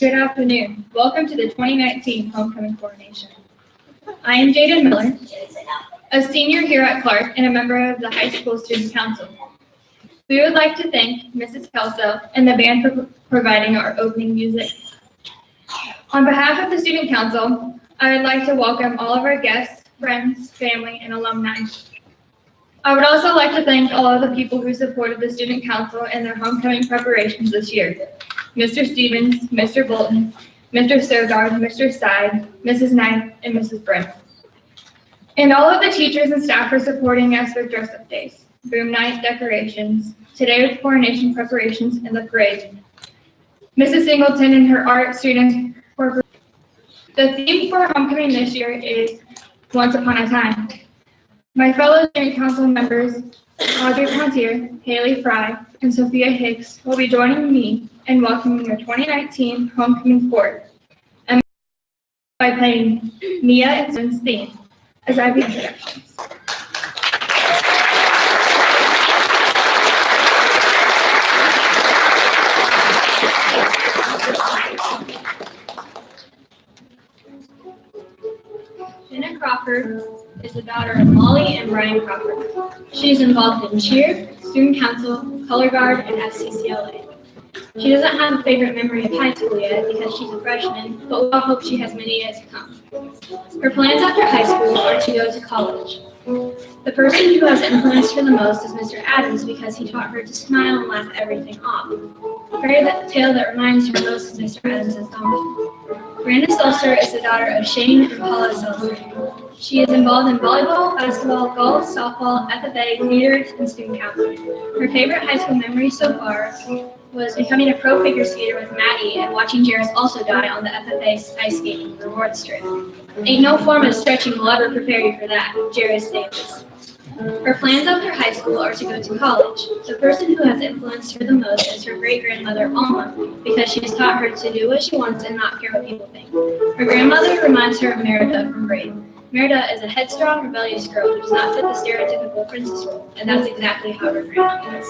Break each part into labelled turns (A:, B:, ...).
A: Good afternoon. Welcome to the 2019 Homecoming Coronation. I am Jaden Miller, a senior here at Clarke and a member of the high school student council. We would like to thank Mrs. Kelso and the band for providing our opening music. On behalf of the student council, I would like to welcome all of our guests, friends, family, and alumni. I would also like to thank all of the people who supported the student council in their homecoming preparations this year. Mr. Stevens, Mr. Bolton, Mr. Sogard, Mr. Side, Mrs. Knight, and Mrs. Brim. And all of the teachers and staff for supporting us with dress-up days, boom night decorations, today with coronation preparations, and the parade. Mrs. Singleton and her art students were. The theme for homecoming this year is Once Upon a Time. My fellow student council members, Audrey Pontier, Haley Fry, and Sophia Hicks will be joining me in welcoming the 2019 homecoming court and by playing Mia and Son's theme as I begin introductions. Jenna Crawford is the daughter of Molly and Brian Crawford. She is involved in cheer, student council, color guard, and FCCLA. She doesn't have a favorite memory of high school yet because she's a freshman, but we all hope she has many yet to come. Her plans after high school are to go to college. The person who has influenced her the most is Mr. Adams because he taught her to smile and laugh everything off. The fairy tale that reminds her most is Mr. Adams' donkey. Brandon Seltzer is the daughter of Shane and Paula Seltzer. She is involved in volleyball, basketball, golf, softball, FFA, theater, and student council. Her favorite high school memory so far was becoming a pro figure skater with Maddie and watching Jairus also die on the FFA ice skating reward strip. Ain't no form of stretching will ever prepare you for that, Jairus Davis. Her plans after high school are to go to college. The person who has influenced her the most is her great-grandmother, Alma, because she has taught her to do what she wants and not care what people think. Her grandmother reminds her of Merida from Brave. Merida is a headstrong, rebellious girl who does not fit the stereotypical princess role, and that's exactly how her grandma is.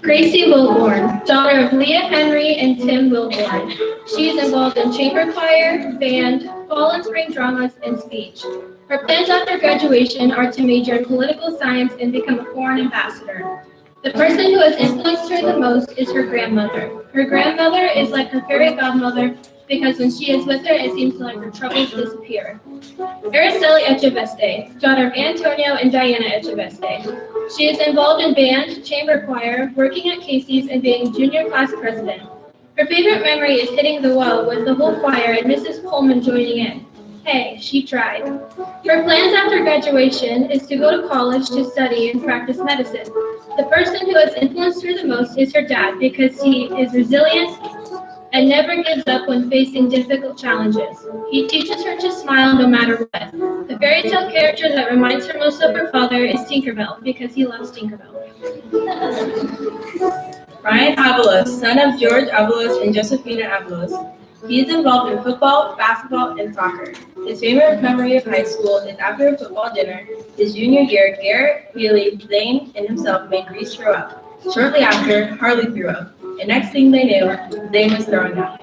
A: Gracie Wilborn, daughter of Leah Henry and Tim Wilborn. She is involved in chamber choir, band, fall and spring dramas, and speech. Her plans after graduation are to major in political science and become a foreign ambassador. The person who has influenced her the most is her grandmother. Her grandmother is like her fairy godmother because when she is with her, it seems like her troubles disappear. Araceli Echeveste, daughter of Antonio and Diana Echeveste. She is involved in band, chamber choir, working at Casey's, and being junior class president. Her favorite memory is hitting the wall with the whole choir and Mrs. Coleman joining in. Hey, she tried. Her plans after graduation is to go to college to study and practice medicine. The person who has influenced her the most is her dad because he is resilient and never gives up when facing difficult challenges. He teaches her to smile no matter what. The fairy tale character that reminds her most of her father is Tinkerbell because he loves Tinkerbell.
B: Ryan Avalos, son of George Avalos and Josephina Avalos. He is involved in football, basketball, and soccer. His favorite memory of high school is after a football dinner. His junior year, Garrett, Healy, Zane, and himself made Reese throw up. Shortly after, Harley threw up. And next thing they knew, Zane was throwing up.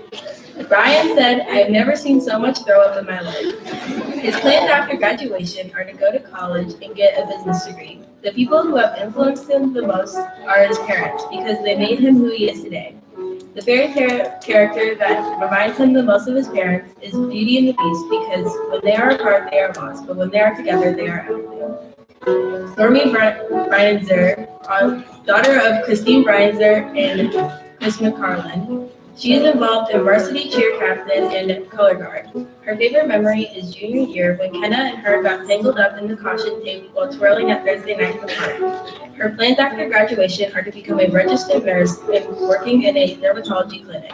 B: Brian said, I have never seen so much throw up in my life. His plans after graduation are to go to college and get a business degree. The people who have influenced him the most are his parents because they made him who he is today. The fairy tale character that reminds him the most of his parents is Beauty and the Beast because when they are apart, they are lost, but when they are together, they are everything. Stormy Breinzer, daughter of Christine Breinzer and Chris McCarlin. She is involved in varsity cheer captain and color guard. Her favorite memory is junior year when Kenna and her got tangled up in the caution tape while twirling at Thursday night in the park. Her plans after graduation are to become a registered nurse and working in a dermatology clinic.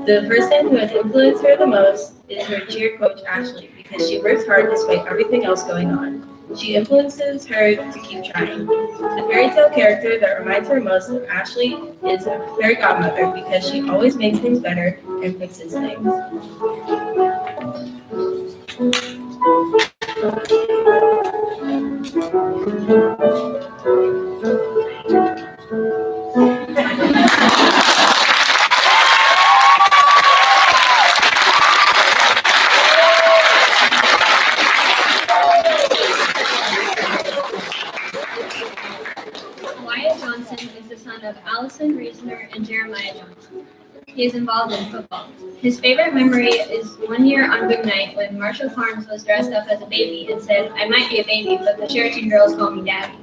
B: The person who has influenced her the most is her cheer coach Ashley because she works hard despite everything else going on. She influences her to keep trying. The fairy tale character that reminds her most of Ashley is her fairy godmother because she always makes things better and fixes things.
A: Wyatt Johnson is the son of Allison Reesner and Jeremiah Johnson. He is involved in football. His favorite memory is one year on Big Night when Marshall Carnes was dressed up as a baby and said, "I might be a baby, but the Sheraton girls call me Daddy."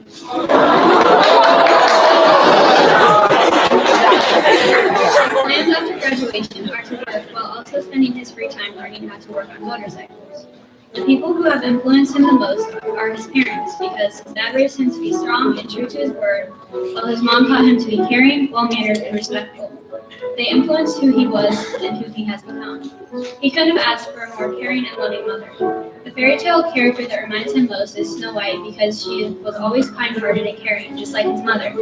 A: Plans after graduation are to work while also spending his free time learning how to work on motorcycles. The people who have influenced him the most are his parents because his dad raised him to be strong and true to his word, while his mom taught him to be caring, well-mannered, and respectful. They influenced who he was and who he has become. He couldn't have asked for a more caring and loving mother. The fairy tale character that reminds him most is Snow White because she was always kind-hearted and caring, just like his mother.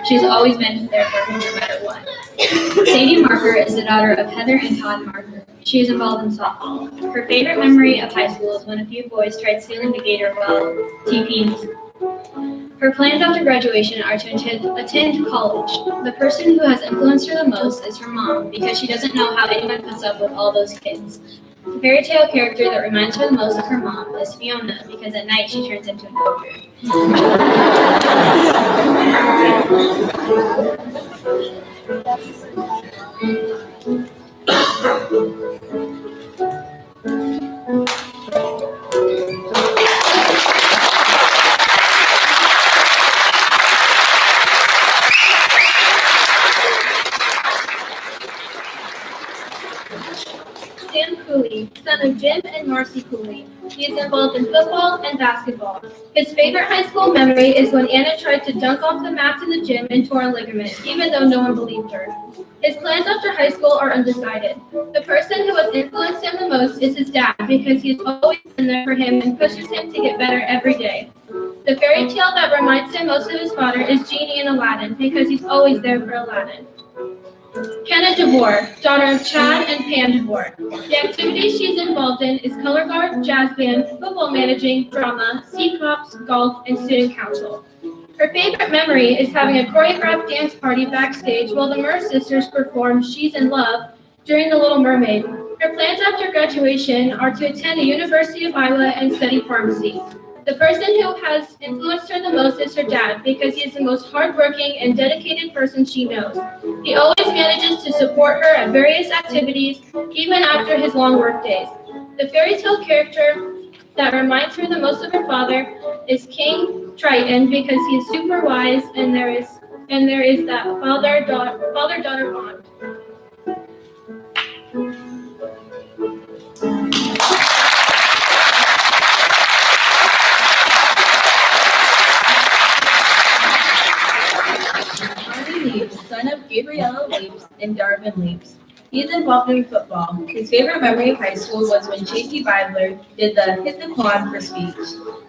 A: She's always been there for him no matter what. Sadie Marker is the daughter of Heather and Todd Marker. She is involved in softball. Her favorite memory of high school is when a few boys tried stealing the gator while TPing. Her plans after graduation are to attend college. The person who has influenced her the most is her mom because she doesn't know how anyone puts up with all those kids. The fairy tale character that reminds her the most of her mom is Fiona because at night she turns into an ogre. Sam Cooley, son of Jim and Marcy Cooley. He is involved in football and basketball. His favorite high school memory is when Anna tried to dunk off the mat in the gym and tore a ligament, even though no one believed her. His plans after high school are undecided. The person who has influenced him the most is his dad because he's always been there for him and pushes him to get better every day. The fairy tale that reminds him most of his father is Genie and Aladdin because he's always there for Aladdin. Kenna DeVore, daughter of Chad and Pam DeVore. The activities she's involved in is color guard, jazz band, football managing, drama, sea cops, golf, and student council. Her favorite memory is having a choreographed dance party backstage while the Merr sisters perform She's in Love during The Little Mermaid. Her plans after graduation are to attend the University of Iowa and study pharmacy. The person who has influenced her the most is her dad because he is the most hardworking and dedicated person she knows. He always manages to support her at various activities, even after his long work days. The fairy tale character that reminds her the most of her father is King Triton because he is super wise and there is that father-daughter bond.
B: Son of Gabriella Leaps and Darvin Leaps. He is involved in football. His favorite memory of high school was when Chasey Bidler did the hit the quad for speech.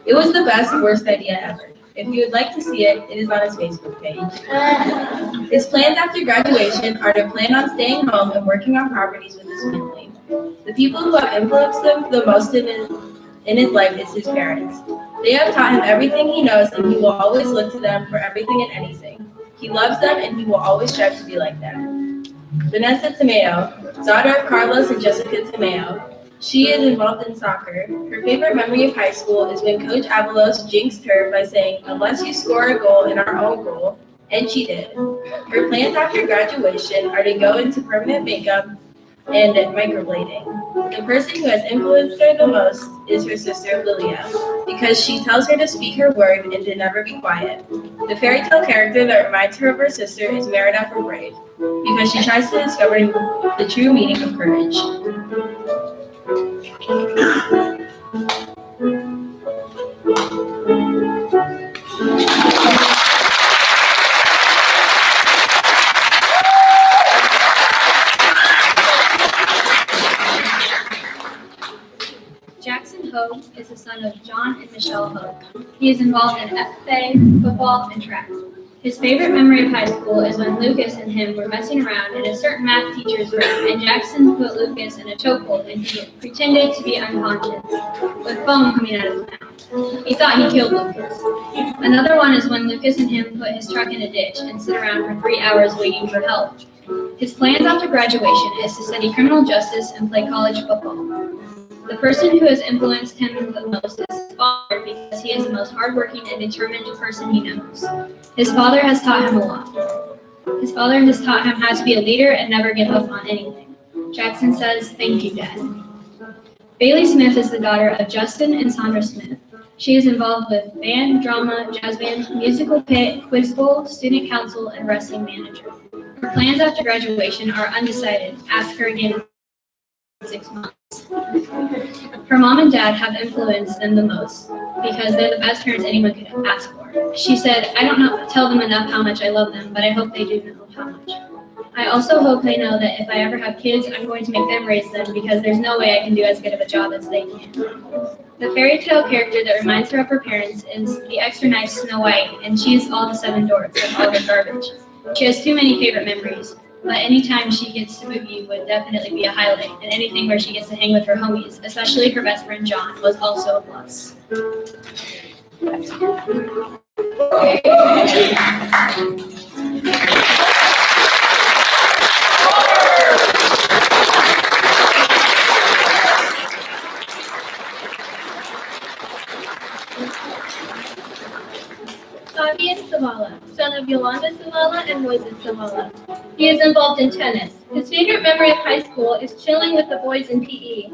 B: It was the best, worst idea ever. If you would like to see it, it is on his Facebook page. His plans after graduation are to plan on staying home and working on properties with his family. The people who have influenced him the most in his life is his parents. They have taught him everything he knows and he will always look to them for everything and anything. He loves them and he will always strive to be like them. Vanessa Tomeo, daughter of Carlos and Jessica Tomeo. She is involved in soccer. Her favorite memory of high school is when Coach Avalos jinxed her by saying, "Unless you score a goal in our own goal," and she did. Her plans after graduation are to go into permanent makeup and microblading. The person who has influenced her the most is her sister Lilia, because she tells her to speak her word and to never be quiet. The fairy tale character that reminds her of her sister is Merida from Brave, because she tries to discover the true meaning of courage.
A: Jackson Hogue is the son of John and Michelle Hogue. He is involved in FFA, football, and track. His favorite memory of high school is when Lucas and him were messing around in a certain math teacher's room, and Jackson put Lucas in a chokehold and he pretended to be unconscious, with foam coming out of his mouth. He thought he killed Lucas. Another one is when Lucas and him put his truck in a ditch and sit around for 3 hours waiting for help. His plans after graduation is to study criminal justice and play college football. The person who has influenced him the most is his father, because he is the most hardworking and determined person he knows. His father has taught him a lot. His father has taught him how to be a leader and never give up on anything. Jackson says, "Thank you, Dad." Bailey Smith is the daughter of Justin and Sandra Smith. She is involved with band, drama, jazz band, musical pit, quiz bowl, student council, and wrestling manager. Her plans after graduation are undecided. Ask her again in 6 months. Her mom and dad have influenced them the most because they're the best parents anyone could ask for. She said, "I don't tell them enough how much I love them, but I hope they do know how much. I also hope they know that if I ever have kids, I'm going to make them raise them, because there's no way I can do as good of a job as they can." The fairy tale character that reminds her of her parents is the extra nice Snow White, and she's all the 7 dwarfs with all her garbage. She has too many favorite memories, but anytime she gets to movie would definitely be a highlight, and anything where she gets to hang with her homies, especially her best friend John, was also a plus. Fabian Savala, son of Yolanda Savala and Moises Savala. He is involved in tennis. His favorite memory of high school is chilling with the boys in PE.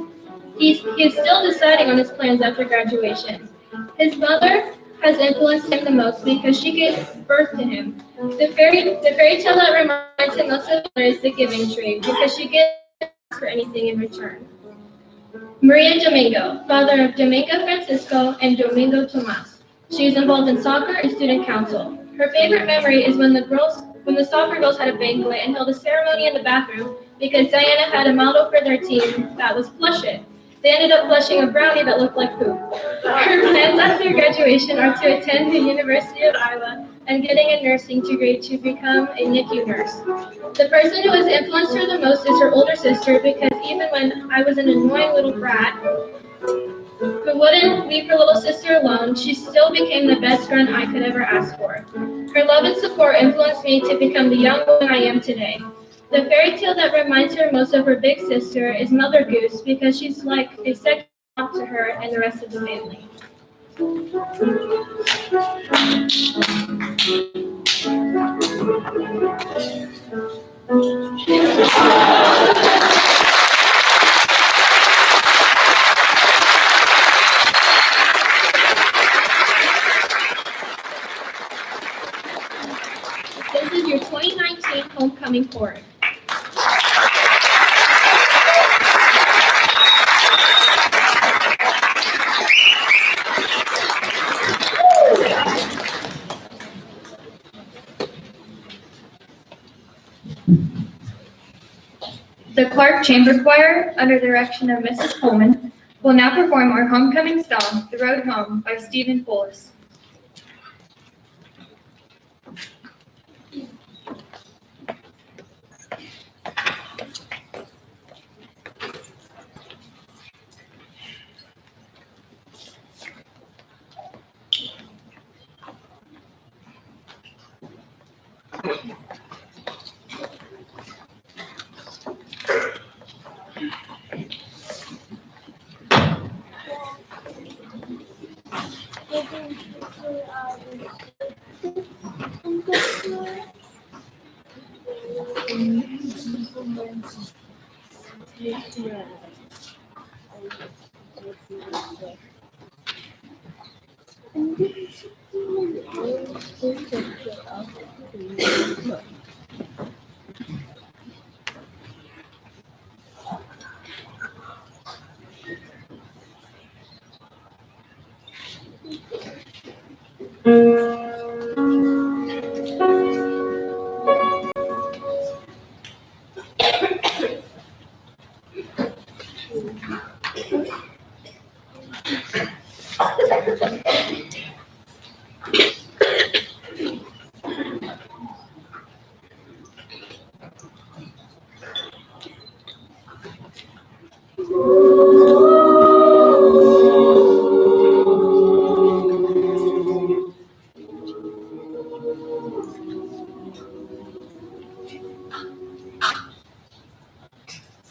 A: He is still deciding on his plans after graduation. His mother has influenced him the most because she gave birth to him. The fairy tale that reminds him most of her is the giving tree, because she gives for anything in return. Maria Domingo, father of Domingo Francisco and Domingo Tomas. She is involved in soccer and student council. Her favorite memory is when the soccer girls had a banquet and held a ceremony in the bathroom because Diana had a model for their team that was Flush It. They ended up flushing a brownie that looked like poop. Her plans after graduation are to attend the University of Iowa and getting a nursing degree to become a NICU nurse. The person who has influenced her the most is her older sister, because even when I was an annoying little brat who wouldn't leave her little sister alone, she still became the best friend I could ever ask for. Her love and support influenced me to become the young woman I am today. The fairy tale that reminds her most of her big sister is Mother Goose, because she's like a second mom to her and the rest of the family. This is your 2019 homecoming chorus. The Clarke Chamber Choir, under the direction of Mrs. Coleman, will now perform our homecoming song, "The Road Home" by Stephen Pullis.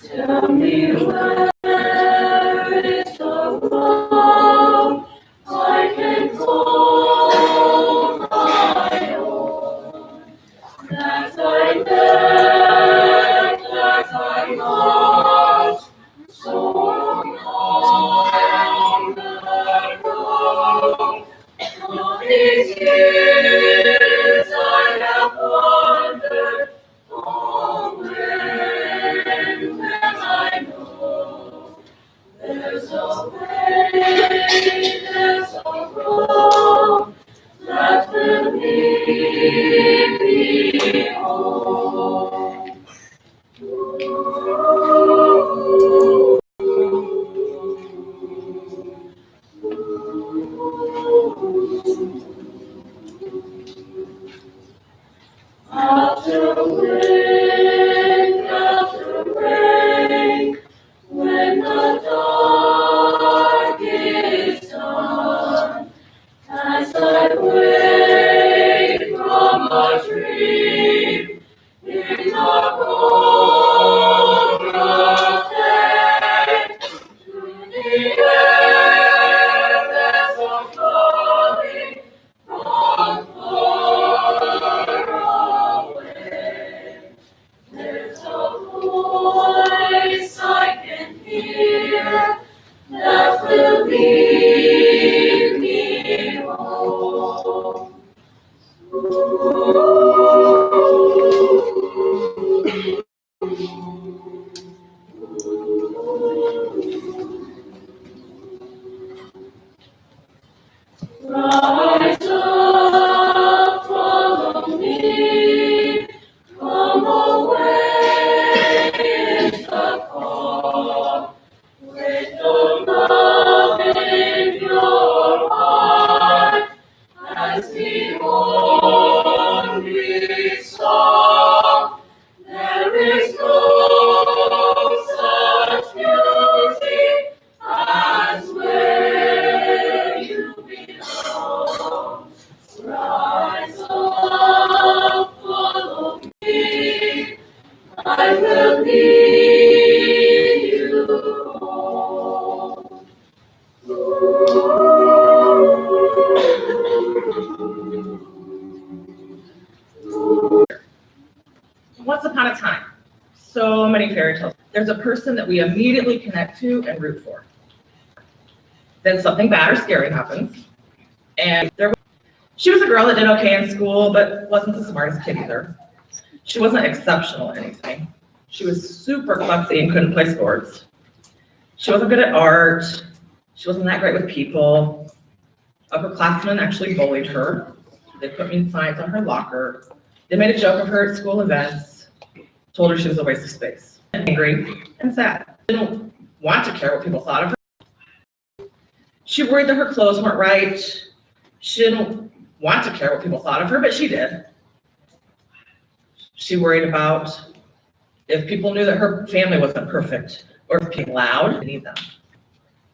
B: Tell me where is the road I can call my own. As I met, as I lost, so long ago. All these years I have wondered, oh, when will I know? There's a way, there's a road that will lead me home. After wind, after rain, when the dark is done, as I wake from a dream in the cold of day, through the air there's a calling from far away. There's a voice I can hear that will lead me home. Rise up, follow me, come away is the call. With the love in your heart, as the only song, there is no such music as where you belong. Rise up, follow me, I will lead you home.
C: Once upon a time, so many fairy tales. There's a person that we immediately connect to and root for. Then something bad or scary happens, and she was a girl that did okay in school, but wasn't the smartest kid either. She wasn't exceptional at anything. She was super klutzy and couldn't play sports. She wasn't good at art. She wasn't that great with people. Upperclassmen actually bullied her. They put mean signs on her locker. They made a joke of her at school events, told her she was a waste of space. Angry and sad. Didn't want to care what people thought of her. She worried that her clothes weren't right. She didn't want to care what people thought of her, but she did. She worried about if people knew that her family wasn't perfect, or if being loud, and need them,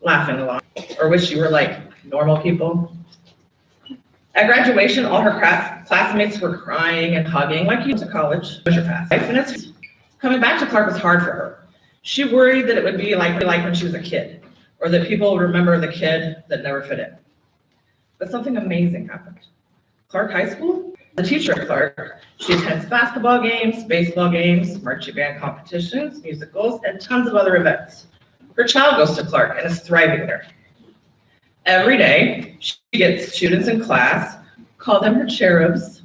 C: laughing a lot, or wish you were like normal people. At graduation, all her classmates were crying and hugging, like you went to college, was your past life, and it's coming back to Clarke was hard for her. She worried that it would be like when she was a kid, or that people would remember the kid that never fit in. But something amazing happened. Clarke High School The teacher at Clarke, she attends basketball games, baseball games, marching band competitions, musicals, and tons of other events. Her child goes to Clarke and is thriving there. Every day, she gets students in class, call them her cherubs,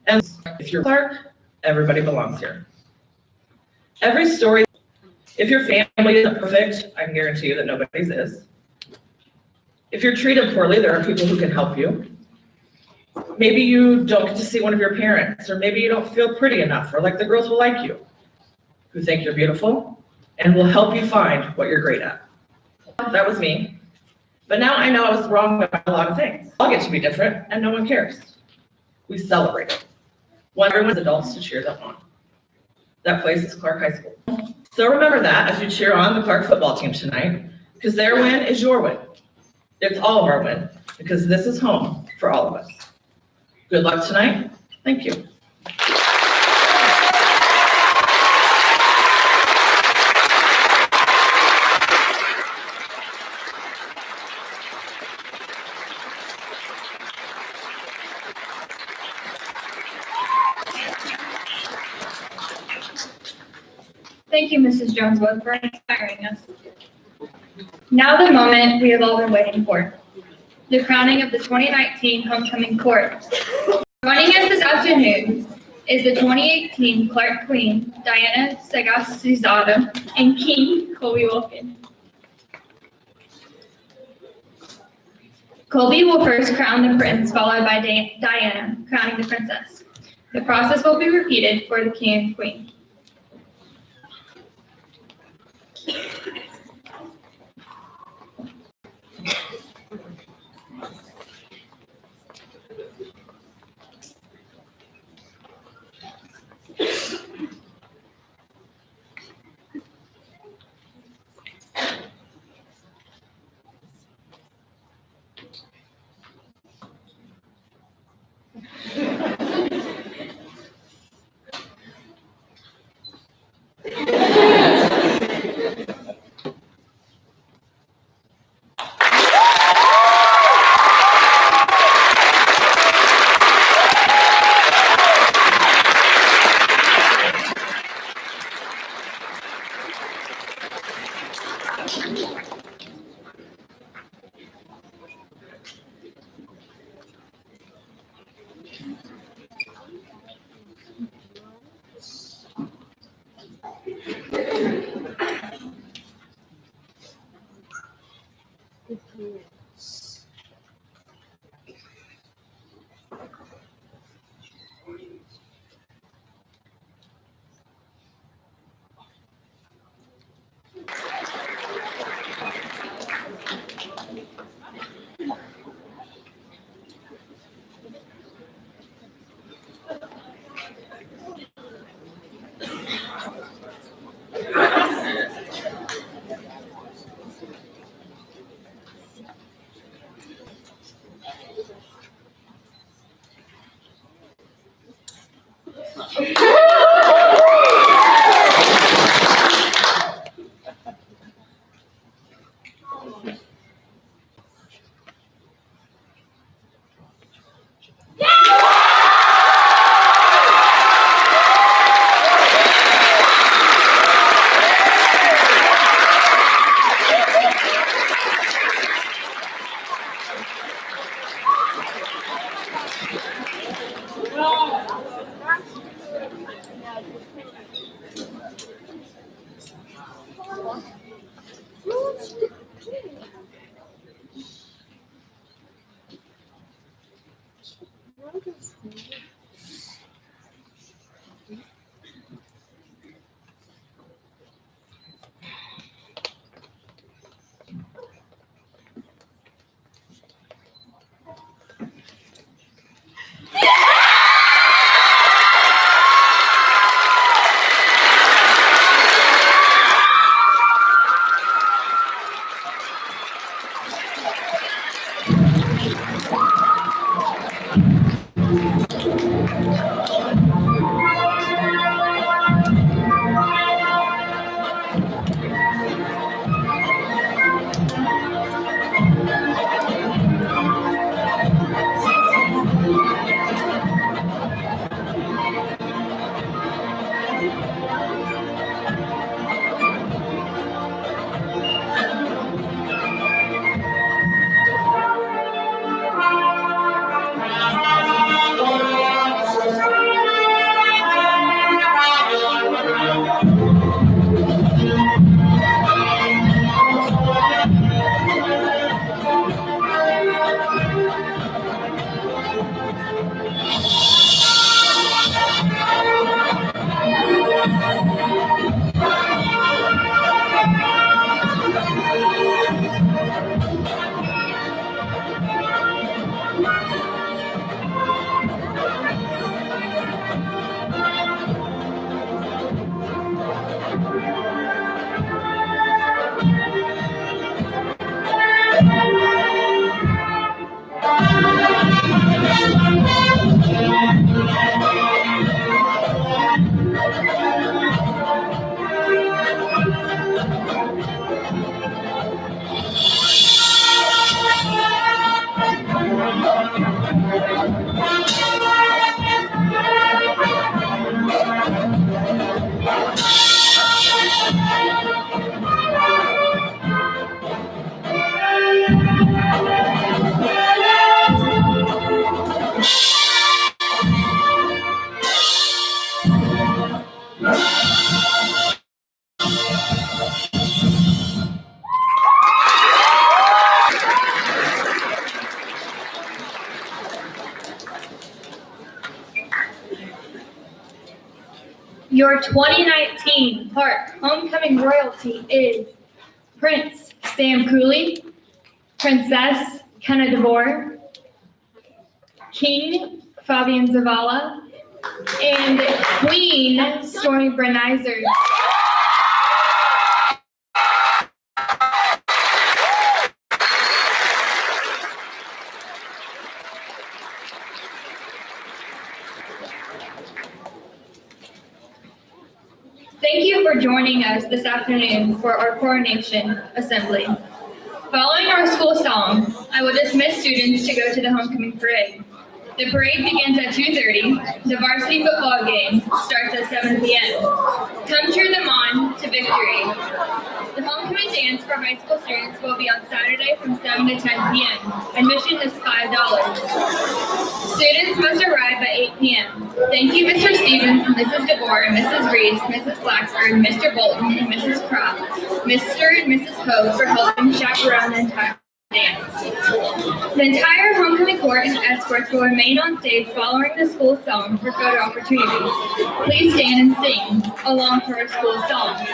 C: and if you're Clarke, everybody belongs here. Every story, if your family isn't perfect, I can guarantee you that nobody's is. If you're treated poorly, there are people who can help you. Maybe you don't get to see one of your parents, or maybe you don't feel pretty enough, or like the girls will like you, who think you're beautiful, and will help you find what you're great at. That was me. But now I know I was wrong about a lot of things. I'll get to be different, and no one cares. We celebrate it. Want everyone's adults to cheer them on. That place is Clarke High School. So remember that as you cheer on the Clarke football team tonight, because their win is your win. It's all of our win, because this is home for all of us. Good luck tonight. Thank you.
A: Thank you, Mrs. Joneswood, for inspiring us. Now the moment we have all been waiting for, the crowning of the 2019 Homecoming Court. Joining us this afternoon is the 2018 Clarke Queen, Diana Sagastizada, and King Colby Wilkin. Colby will first crown the prince, followed by Diana crowning the princess. The process will be repeated for the king and queen. Your 2019 Clarke homecoming royalty is Prince Sam Cooley, Princess Kenna DeVore, King Fabian Zavala, and Queen Stormy Brenizer. Thank you for joining us this afternoon for our Coronation Assembly. Following our school song, I will dismiss students to go to the homecoming parade. The parade begins at 2:30. The varsity football game starts at 7 p.m. Come cheer them on to victory. The homecoming dance for high school students will be on Saturday from 7 to 10 p.m. Admission is $5. Students must arrive by 8 p.m. Thank you, Mr. Stevens, Mrs. DeVore, Mrs. Reese, Mrs. Blacksburg, Mr. Bolton, and Mrs. Croft, Mr. and Mrs. Poe for helping chaperone the entire dance. The entire homecoming court and escorts will remain on stage following the school song for photo opportunities. Please stand and sing along for our school song.